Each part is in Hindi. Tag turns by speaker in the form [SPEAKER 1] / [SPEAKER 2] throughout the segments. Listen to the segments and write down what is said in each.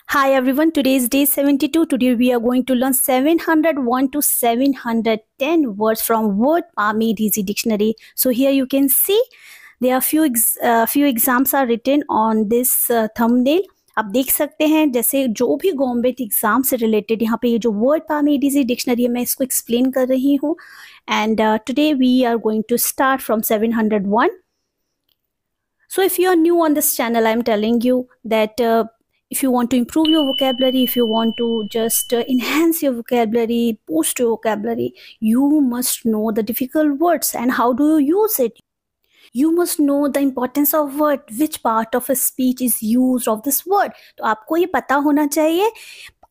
[SPEAKER 1] Hi everyone, today is day 72. Today we are going to learn 701 to 710 words from Word Palm Easy Dictionary. So here you can see there are few exams are written on this thumbnail. आप देख सकते हैं जैसे जो भी गवर्नमेंट एग्जाम से रिलेटेड यहाँ पे ये जो वर्ड पाम एडीजी डिक्शनरी है मैं इसको एक्सप्लेन कर रही हूँ and today we are going to start from 701. So if you are new on this channel, I am telling you that if you want to improve your vocabulary, if you want to just enhance your vocabulary, boost your vocabulary, you must know the difficult words and how do you use it. You must know the importance of word, which part of a speech is used of this word. तो आपको ये पता होना चाहिए.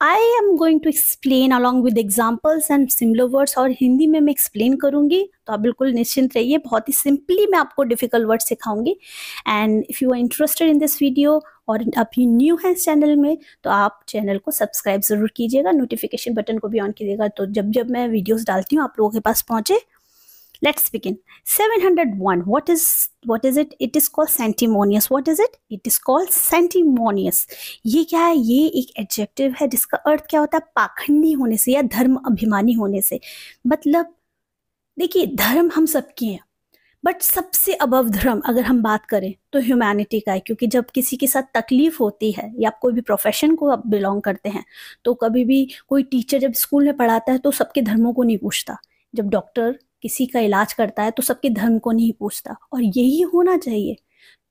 [SPEAKER 1] I am going to explain along with examples and similar words और हिंदी में मैं explain करूँगी तो आप बिल्कुल निश्चिंत रहिए. बहुत ही simply मैं आपको difficult words सिखाऊंगी. And if you are interested in this video और आप ये न्यू हैं इस चैनल में तो आप चैनल को सब्सक्राइब ज़रूर कीजिएगा, नोटिफिकेशन बटन को भी ऑन कीजिएगा तो जब मैं वीडियोस डालती हूँ आप लोगों के पास पहुँचे. Let's begin. 701. What is it? It is called sanctimonious. What is it? It is called sanctimonious. ये क्या है? ये एक एडजेक्टिव है जिसका अर्थ क्या होता है? पाखंडी होने से या धर्म अभिमानी होने से. मतलब देखिए धर्म हम सबके हैं बट सबसे अबव धर्म अगर हम बात करें तो ह्यूमैनिटी का है. क्योंकि जब किसी के साथ तकलीफ होती है या आप कोई भी प्रोफेशन को आप बिलोंग करते हैं तो कभी भी कोई टीचर जब स्कूल में पढ़ाता है तो सबके धर्मों को नहीं पूछता. जब डॉक्टर किसी का इलाज करता है तो सबके धर्म को नहीं पूछता और यही होना चाहिए.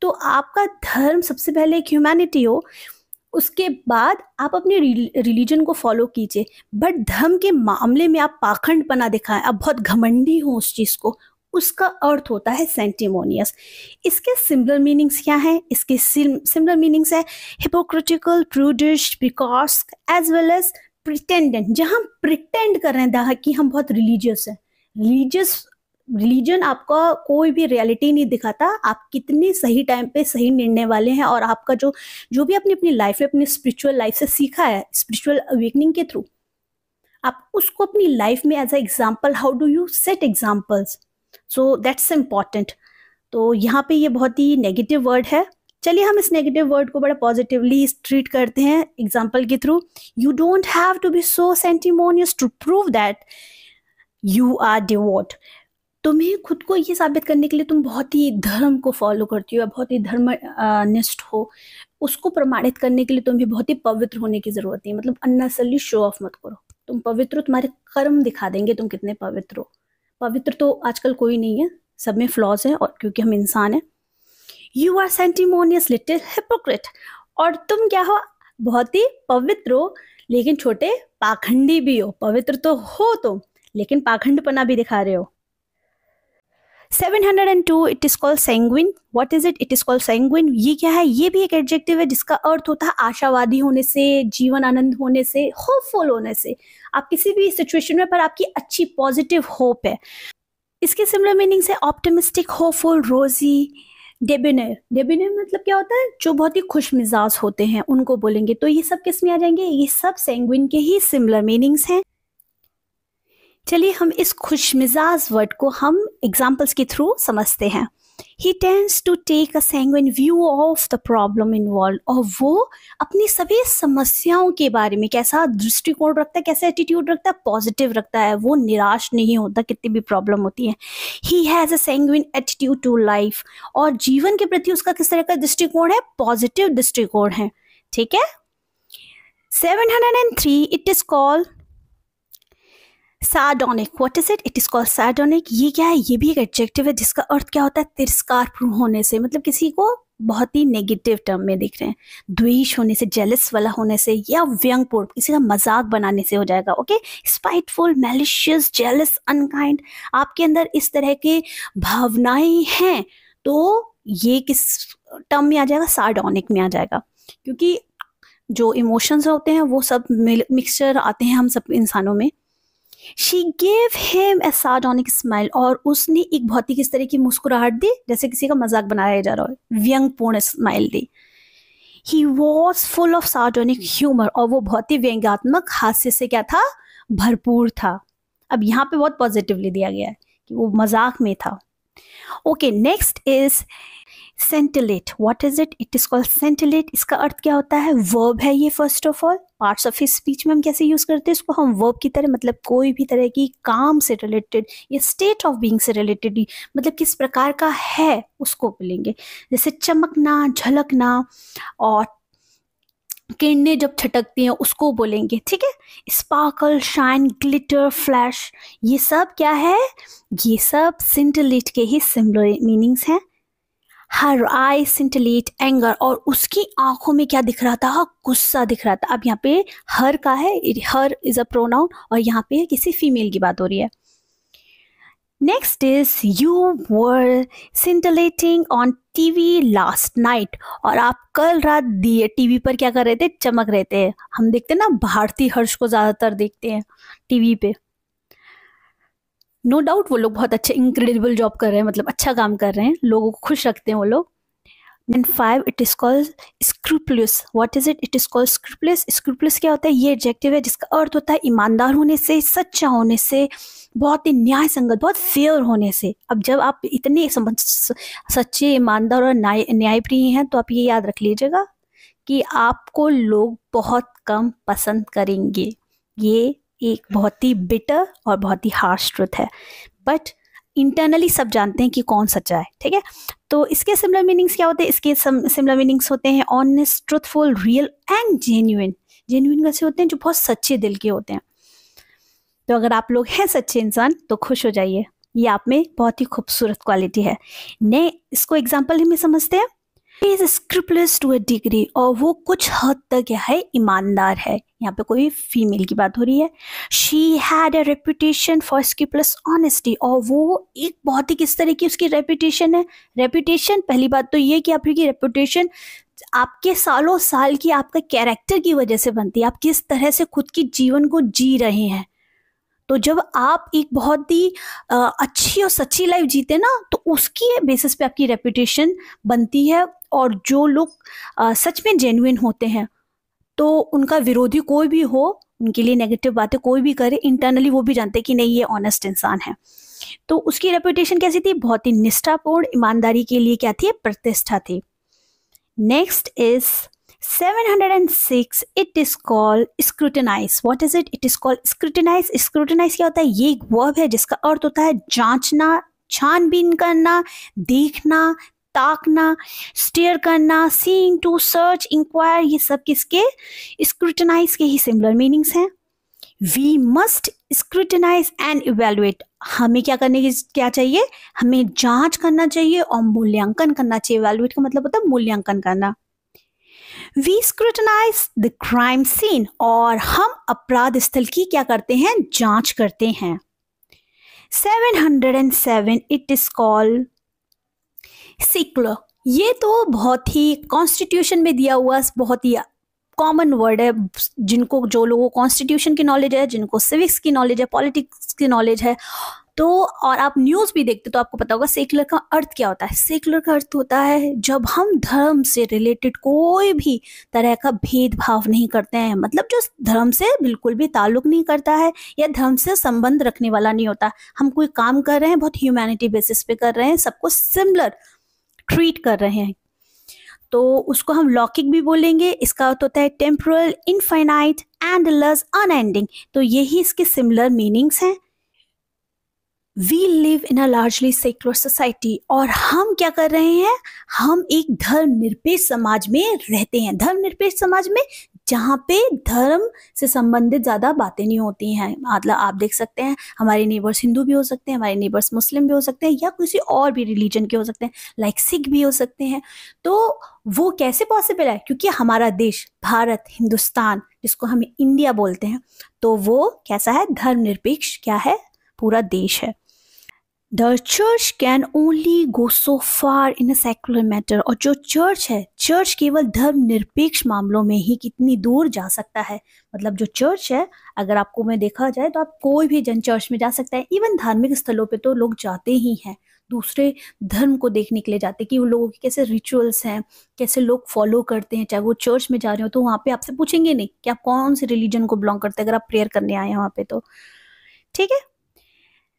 [SPEAKER 1] तो आपका धर्म सबसे पहले एक ह्यूमैनिटी हो, उसके बाद आप अपने रिलीजन को फॉलो कीजिए. बट धर्म के मामले में आप पाखंडपना दिखाएं, आप बहुत घमंडी हो उस चीज़ को, उसका अर्थ होता है सेंटिमोनियस. इसके सिमिलर मीनिंग्स क्या हैं? इसके सिमिलर मीनिंग्स है hypocritical, prudish, because as well as pretendent. जहाँ प्रिटेंड कर रहे हैं कि हम बहुत रिलीजियस हैं. रिलीजन आपका कोई भी रियलिटी नहीं दिखाता. आप कितने सही टाइम पे सही निर्णय वाले हैं और आपका जो भी आपने अपनी लाइफ में अपनी स्पिरिचुअल लाइफ से सीखा है स्पिरिचुअल अवेकनिंग के थ्रू आप उसको अपनी लाइफ में as a example how do you set examples. So that's important. तो यहाँ पे ये बहुत ही नेगेटिव वर्ड है. चलिए हम इस नेगेटिव वर्ड को बड़ा पॉजिटिवली ट्रीट करते हैं एग्जाम्पल के through. You don't have to be so sanctimonious to prove that you are devout. तुम्हें खुद को ये साबित करने के लिए तुम बहुत ही धर्म को फॉलो करती हो या बहुत ही धर्मनिष्ठ हो, उसको प्रमाणित करने के लिए तुम्हें बहुत ही पवित्र होने की जरूरत है. मतलब अननेसेसरली शो ऑफ मत करो. तुम पवित्र हो, तुम्हारे कर्म दिखा देंगे तुम कितने पवित्र हो. पवित्र तो आजकल कोई नहीं है, सब में फ्लॉज है और क्योंकि हम इंसान हैं. You are sanctimonious little hypocrite. और तुम क्या हो? बहुत ही पवित्र हो लेकिन छोटे पाखंडी भी हो. पवित्र तो हो तुम लेकिन पाखंडपना भी दिखा रहे हो. 702. It is called sanguine. What is it? It is called sanguine. ये क्या है? ये भी एक एडजेक्टिव है जिसका अर्थ होता है आशावादी होने से, जीवन आनंद होने से, होपफुल होने से. आप किसी भी सिचुएशन में पर आपकी अच्छी पॉजिटिव होप है. इसके सिमिलर मीनिंग्स है ऑप्टिमिस्टिक, होपफुल, रोजी, डेबिनर. डेबिनर मतलब क्या होता है? जो बहुत ही खुश मिजाज होते हैं उनको बोलेंगे. तो ये सब किस में आ जाएंगे? ये सब सैंग्विन के ही सिमिलर मीनिंग्स हैं. चलिए हम इस खुशमिजाज वर्ड को हम एग्जाम्पल्स के थ्रू समझते हैं. He tends to take a sanguine view of the problem involved. और वो अपनी सभी समस्याओं के बारे में कैसा दृष्टिकोण रखता है, कैसा एटीट्यूड रखता है? पॉजिटिव रखता है. वो निराश नहीं होता कितनी भी प्रॉब्लम होती है. He has a sanguine attitude to life. और जीवन के प्रति उसका किस तरह का दृष्टिकोण है? पॉजिटिव दृष्टिकोण है. ठीक है. 703. It is called sardonic. What is it? It is called sardonic. ये क्या है? ये भी एक एडजेक्टिव है जिसका अर्थ क्या होता है? तिरस्कार होने से. मतलब किसी को बहुत ही नेगेटिव टर्म में दिख रहे हैं. द्वेष होने से, जेलस वाला होने से या व्यंगपूर्ण किसी का मजाक बनाने से हो जाएगा. Okay. Spiteful, malicious, jealous, unkind. आपके अंदर इस तरह के भावनाएं हैं तो ये किस टर्म में आ जाएगा? सार्डोनिक में आ जाएगा. क्योंकि जो इमोशंस होते हैं वो सब मिक्सचर आते हैं हम सब इंसानों में. She gave him a sardonic smile. और उसने एक बहुत ही किस तरह की मुस्कुराहट दी जैसे किसी का मजाक बनाया जा रहा हो. व्यंगपूर्ण स्माइल दी. He was full of sardonic humor. और वो बहुत ही व्यंग्यात्मक हास्य से क्या था? भरपूर था. अब यहाँ पे बहुत पॉजिटिवली दिया गया है कि वो मजाक में था. Okay. Next is scintillate, what is it? It is called scintillate. इसका अर्थ क्या होता है? वर्ब है ये। First of all parts of speech में हम कैसे यूज करते हैं इसको? हम वर्ब की तरह, मतलब कोई भी तरह की काम से रिलेटेड या स्टेट ऑफ बीइंग से रिलेटेड, मतलब किस प्रकार का है उसको बोलेंगे। जैसे चमकना, झलकना, और किरणें जब छटकती हैं उसको बोलेंगे, ठीक है। स्पार्कल, शाइन, ग्लिटर, फ्लैश, ये सब क्या है? ये सब सिंटिलेट के ही सिमिलर मीनिंग्स हैं। हर आई सिंटिलेट एंगर, और उसकी आंखों में क्या दिख रहा था? गुस्सा दिख रहा था। अब यहाँ पे हर का है, हर इज अ प्रोनाउन, और यहाँ पे किसी फीमेल की बात हो रही है। Next is you were scintillating on TV last night, और आप कल रात दिए टीवी पर क्या कर रहे थे? चमक रहे थे। हम देखते हैं ना, भारती हर्ष को ज्यादातर देखते हैं टीवी पे। नो डाउट वो लोग बहुत अच्छे इनक्रेडिबल जॉब कर रहे हैं, मतलब अच्छा काम कर रहे हैं, लोगों को खुश रखते हैं वो लोग। Then 5, it is called scrupulous. What is it? It is called scrupulous. Scrupulous क्या होता है? ये एडजेक्टिव है जिसका अर्थ होता है ईमानदार होने से, सच्चा होने से, बहुत ही न्याय संगत, बहुत फेयर होने से। अब जब आप इतने सच्चे, ईमानदार और न्यायप्रिय हैं तो आप ये याद रख लीजिएगा कि आपको लोग बहुत कम पसंद करेंगे। ये एक बहुत ही बिटर और बहुत ही हार्श ट्रुथ है, बट इंटरनली सब जानते हैं कि कौन सच्चा है, ठीक है। तो इसके सिमिलर मीनिंग्स क्या होते हैं? इसके सिमिलर मीनिंग्स होते हैं honest, truthful, real and genuine. Genuine कैसे होते हैं? जो बहुत सच्चे दिल के होते हैं। तो अगर आप लोग हैं सच्चे इंसान तो खुश हो जाइए, ये आप में बहुत ही खूबसूरत क्वालिटी है। ने इसको एग्जाम्पल में समझते हैं। He is scrupulous to a degree, और वो कुछ हद तक क्या है? ईमानदार है। यहाँ पे कोई फीमेल की बात हो रही है। She had a reputation for scrupulous honesty, और वो एक बहुत ही किस तरह की उसकी रेपुटेशन है? रेपुटेशन, पहली बात तो ये कि आपकी रेपुटेशन आपके सालों साल की आपका कैरेक्टर की वजह से बनती है। आप किस तरह से खुद की जीवन को जी रहे हैं। तो जब आप एक बहुत ही अच्छी और सच्ची लाइफ जीते ना, तो उसकी बेसिस पे आपकी रेपुटेशन बनती है। और जो लोग सच में जेन्युइन होते हैं, तो उनका विरोधी कोई भी हो, उनके लिए नेगेटिव बातें कोई भी करे, इंटरनली वो भी जानते हैं कि नहीं, ये ऑनेस्ट इंसान है। तो उसकी रेपुटेशन कैसी थी? बहुत ही निष्ठापूर्ण, ईमानदारी के लिए क्या थी? प्रतिष्ठा थी। Next is 706, it is called scrutinise. What is it? It is called scrutinise. Scrutinise क्या होता है? ये एक वर्ब है जिसका अर्थ होता है जांचना, छानबीन करना, देखना, ताकना, स्टेयर करना, सीइंग, टू सर्च, इंक्वायर, ये सब किसके? स्क्रूटिनाइज के ही सिमिलर मीनिंग्स हैं। We must scrutinize and evaluate, हमें क्या करने की क्या चाहिए? हमें जांच करना चाहिए और मूल्यांकन करना चाहिए। इवेलुएट का मतलब होता है मूल्यांकन करना। We scrutinize the crime scene, और हम अपराध स्थल की क्या करते हैं? जांच करते हैं। 707, इट इज कॉल्ड सेक्युलर। ये तो बहुत ही कॉन्स्टिट्यूशन में दिया हुआ बहुत ही कॉमन वर्ड है। जिनको, जो लोगों को कॉन्स्टिट्यूशन की नॉलेज है, जिनको सिविक्स की नॉलेज है, पॉलिटिक्स की नॉलेज है, तो और आप न्यूज़ भी देखते तो आपको पता होगा सेक्युलर का अर्थ क्या होता है। सेक्युलर का अर्थ होता है जब हम धर्म से रिलेटेड कोई भी तरह का भेदभाव नहीं करते हैं, मतलब जो धर्म से बिल्कुल भी ताल्लुक नहीं करता है या धर्म से संबंध रखने वाला नहीं होता। हम कोई काम कर रहे हैं, बहुत ह्यूमैनिटी बेसिस पे कर रहे हैं, सबको सिमिलर ट्रीट कर रहे हैं, तो उसको हम लौकिक भी बोलेंगे। इसका अर्थ होता है टेम्पोरल, इनफाइनाइट, एंडलेस, अनएंडिंग। तो यही इसके सिमिलर मीनिंग्स हैं। We live in a largely secular society, और हम क्या कर रहे हैं? हम एक धर्मनिरपेक्ष समाज में रहते हैं। धर्मनिरपेक्ष समाज में जहाँ पे धर्म से संबंधित ज़्यादा बातें नहीं होती हैं। मतलब आप देख सकते हैं हमारे नेबर्स हिंदू भी हो सकते हैं, हमारे नेबर्स मुस्लिम भी हो सकते हैं, या किसी और भी रिलीजन के हो सकते हैं, लाइक सिख भी हो सकते हैं। तो वो कैसे पॉसिबल है? क्योंकि हमारा देश भारत, हिंदुस्तान, जिसको हम इंडिया बोलते हैं, तो वो कैसा है? धर्मनिरपेक्ष क्या है? पूरा देश है। The church can only go so far in a secular matter, और जो चर्च है, चर्च केवल धर्मनिरपेक्ष मामलों में ही कितनी दूर जा सकता है। मतलब जो चर्च है, अगर आपको में देखा जाए तो आप कोई भी जन चर्च में जा सकता है। इवन धार्मिक स्थलों पे तो लोग जाते ही हैं, दूसरे धर्म को देखने के लिए जाते हैं कि वो लोगों के कैसे रिचुअल्स हैं, कैसे लोग फॉलो करते हैं। चाहे वो चर्च में जा रहे हो तो वहाँ पे आपसे पूछेंगे नहीं कि आप कौन से रिलीजन को बिलोंग करते हैं, अगर आप प्रेयर करने आए हैं वहाँ पे तो, ठीक है।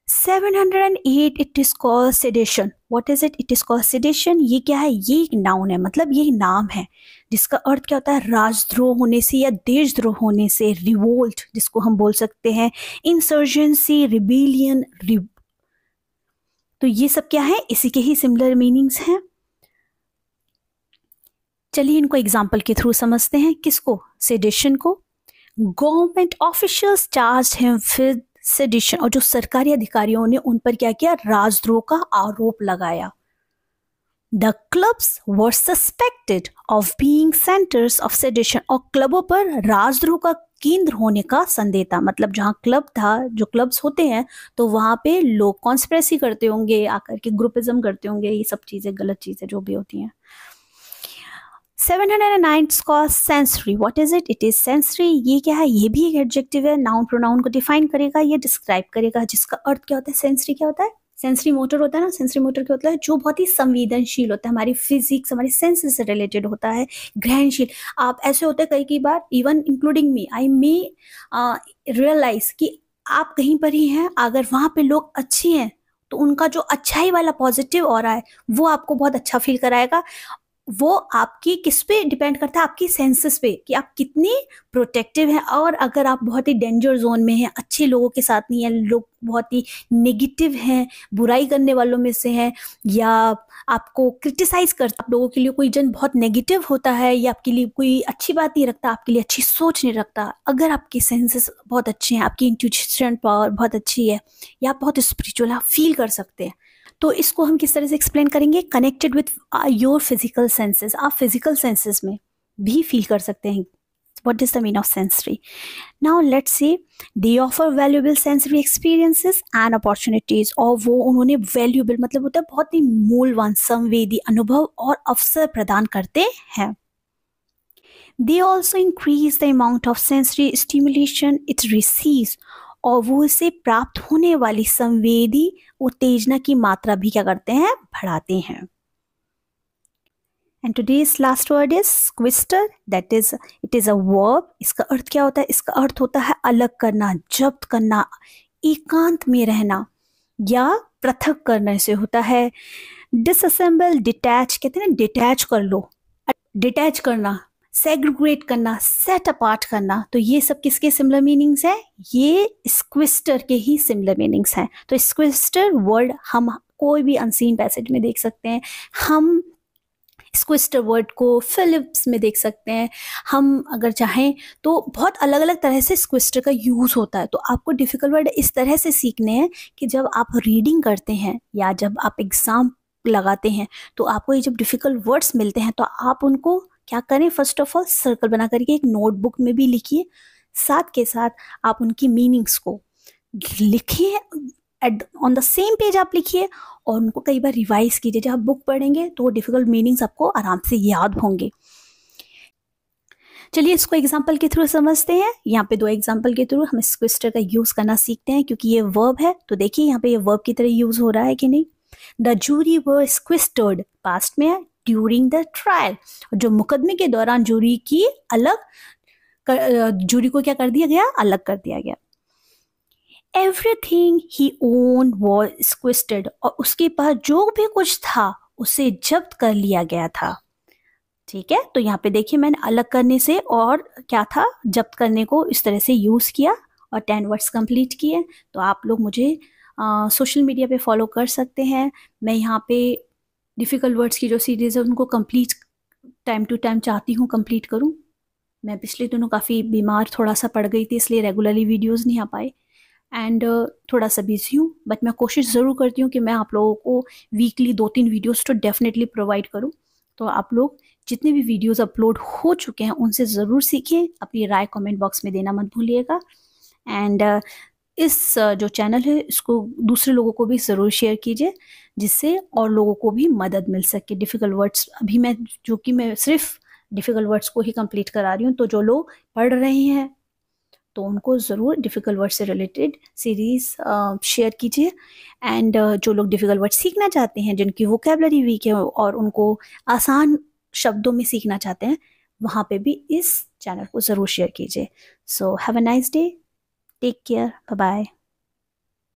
[SPEAKER 1] 708 it is called sedation. What is it? It is called sedation. ये क्या है? ये एक नाउन है, मतलब ये नाम है जिसका अर्थ क्या होता है? राजद्रोह होने से या देशद्रोह होने से. रिवोल्ट जिसको हम बोल सकते हैं, इंसर्जेंसी, रिबेलियन. तो ये सब क्या है? इसी के ही सिमिलर मीनिंग्स हैं. चलिए इनको एग्जाम्पल के थ्रू समझते हैं. किसको? सेडेशन को. Government officials charge him with sedition. और जो सरकारी अधिकारियों ने उन पर क्या किया? राजद्रोह का आरोप लगाया. The clubs were suspected of being centres of sedition. और क्लबों पर राजद्रोह का केंद्र होने का संदेह था. मतलब जहां क्लब था, जो क्लब्स होते हैं, तो वहां पे लोग कॉन्स्पिरेसी करते होंगे, आकर के ग्रुपिज्म करते होंगे. ये सब चीजें, गलत चीजें जो भी होती हैं. 709 is called sensory. What is it? It is sensory. ये क्या है? ये भी एक एडजेक्टिव है. नाउन प्रोनाउन को डिफाइन करेगा, ये डिस्क्राइब करेगा. जिसका अर्थ क्या होता है? सेंसरी क्या होता है? सेंसरी मोटर होता है ना. सेंसरी मोटर क्या होता है? जो बहुत ही संवेदनशील होता है, हमारी फिजिक्स, हमारी सेंसेस से रिलेटेड होता है. ग्रहणशील. आप ऐसे होते हैं कई बार, इवन इंक्लूडिंग मी, आई मे रियलाइज कि आप कहीं पर ही हैं, अगर वहां पे लोग अच्छे हैं तो उनका जो अच्छाई वाला पॉजिटिव ऑरा है वो आपको बहुत अच्छा फील कराएगा. वो आपकी किस पे डिपेंड करता है? आपकी सेंसेस पे, कि आप कितनी प्रोटेक्टिव हैं. और अगर आप बहुत ही डेंजर जोन में हैं, अच्छे लोगों के साथ नहीं है, लोग बहुत ही नेगेटिव हैं, बुराई करने वालों में से हैं, या आपको क्रिटिसाइज करता, आप लोगों के लिए कोई जन बहुत नेगेटिव होता है, या आपके लिए कोई अच्छी बात नहीं रखता, आपके लिए अच्छी सोच नहीं रखता, अगर आपके सेंसेस बहुत अच्छे हैं, आपकी इंट्यूशन पावर बहुत अच्छी है, या आप बहुत स्पिरिचुअल, आप फील कर सकते हैं, तो इसको हम किस तरह से एक्सप्लेन करेंगे? Connected with your physical senses. आप फिजिकल सेंसेस में भी फील कर सकते हैं. What is the meaning of sensory? Now let's see. They offer valuable sensory experiences and opportunities. और वो उन्होंने valuable मतलब होता है बहुत ही मूल्यवान, संवेदी अनुभव और अवसर प्रदान करते हैं. They also increase the amount of sensory stimulation it receives. और वो इसे प्राप्त होने वाली संवेदी उत्तेजना की मात्रा भी क्या करते हैं? बढ़ाते हैं. And today's last word is sequester. That is, it is a verb. इसका अर्थ क्या होता है? इसका अर्थ होता है अलग करना, जब्त करना, एकांत में रहना, या पृथक करने से होता है. डिसअसेंबल, डिटैच कहते हैं ना, डिटैच कर लो, डिटैच करना, सेग्रीगेट करना, सेट अपार्ट करना. तो ये सब किसके सिमिलर मीनिंग्स हैं? ये स्क्विस्टर के ही सिमिलर मीनिंग्स हैं. तो स्क्विस्टर वर्ड हम कोई भी अनसीन पैसेज में देख सकते हैं. हम स्क्विस्टर वर्ड को फिलिप्स में देख सकते हैं. हम अगर चाहें तो बहुत अलग अलग तरह से स्क्विस्टर का यूज़ होता है. तो आपको डिफ़िकल्ट वर्ड इस तरह से सीखने हैं कि जब आप रीडिंग करते हैं या जब आप एग्ज़ाम लगाते हैं, तो आपको ये जब डिफ़िकल्ट वर्ड्स मिलते हैं तो आप उनको क्या करें? फर्स्ट ऑफ ऑल सर्कल बना करके एक नोटबुक में भी लिखिए. साथ के साथ आप उनकी मीनिंग्स को लिखिए, ऑन द सेम पेज आप लिखिए, और उनको कई बार रिवाइज कीजिए. जब आप बुक पढ़ेंगे तो वो डिफिकल्ट मीनिंग्स आपको आराम से याद होंगे. चलिए इसको एग्जाम्पल के थ्रू समझते हैं. यहाँ पे 2 एग्जाम्पल के थ्रू हम स्क्विस्टर का यूज करना सीखते हैं, क्योंकि ये वर्ब है. तो देखिए यहाँ पे ये वर्ब की तरह यूज हो रहा है कि नहीं. द जूरी वर स्क्विस्टर्ड, पास्ट में है, ड्यूरिंग द ट्रायल. जो मुकदमे के दौरान जूरी की जूरी को क्या कर दिया गया? अलग कर दिया गया. Everything he owned was sequestered. और उसके पास जो भी कुछ था उसे जब्त कर लिया गया था. ठीक है, तो यहाँ पे देखिए मैंने अलग करने से और क्या था, जब्त करने को इस तरह से यूज किया और 10 वर्ड्स कंप्लीट किए. तो आप लोग मुझे सोशल मीडिया पे फॉलो कर सकते हैं. मैं यहाँ पे डिफ़िकल्ट वर्ड्स की जो सीरीज है उनको कंप्लीट टाइम टू टाइम चाहती हूँ कंप्लीट करूँ. मैं पिछले दिनों काफ़ी बीमार थोड़ा सा पड़ गई थी, इसलिए रेगुलरली वीडियोज़ नहीं आ पाए, एंड थोड़ा सा बिजी हूँ. बट मैं कोशिश ज़रूर करती हूँ कि मैं आप लोगों को वीकली 2-3 वीडियोस तो डेफिनेटली प्रोवाइड करूँ. तो आप लोग जितने भी वीडियोस अपलोड हो चुके हैं उनसे ज़रूर सीखें. अपनी राय कमेंट बॉक्स में देना मत भूलिएगा. एंड इस जो चैनल है इसको दूसरे लोगों को भी ज़रूर शेयर कीजिए, जिससे और लोगों को भी मदद मिल सके. डिफ़िकल्ट वर्ड्स अभी मैं सिर्फ डिफ़िकल्ट वर्ड्स को ही कंप्लीट करा रही हूँ. तो जो लोग पढ़ रहे हैं तो उनको ज़रूर डिफ़िकल्ट वर्ड से रिलेटेड सीरीज़ शेयर कीजिए. एंड जो लोग डिफ़िकल्ट वर्ड सीखना चाहते हैं, जिनकी वोकैबुलरी वीक है और उनको आसान शब्दों में सीखना चाहते हैं, वहाँ पे भी इस चैनल को ज़रूर शेयर कीजिए. So have a nice day, take care, bye bye.